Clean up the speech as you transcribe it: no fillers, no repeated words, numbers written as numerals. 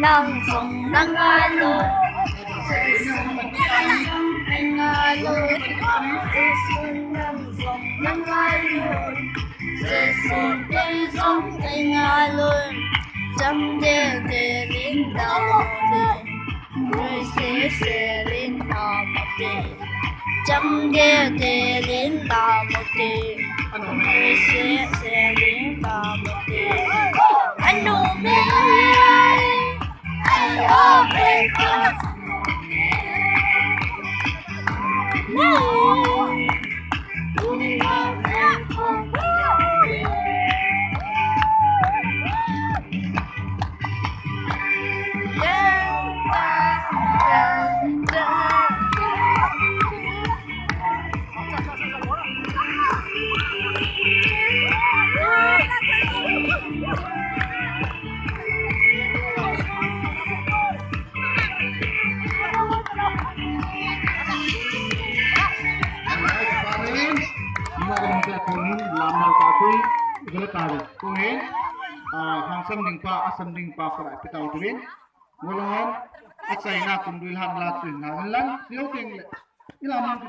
Nang song nang alon, nang alon, nang song nang alon, nang alon, chăm de de linh đào de, người sẽ linh đào de, chăm de de linh đào de, người sẽ linh đào de, anh đâu biết. Samding pa para pitaw tuwin ngolongan at sa ina kung bilhan lahat tuwin na lang siyo ting ilaman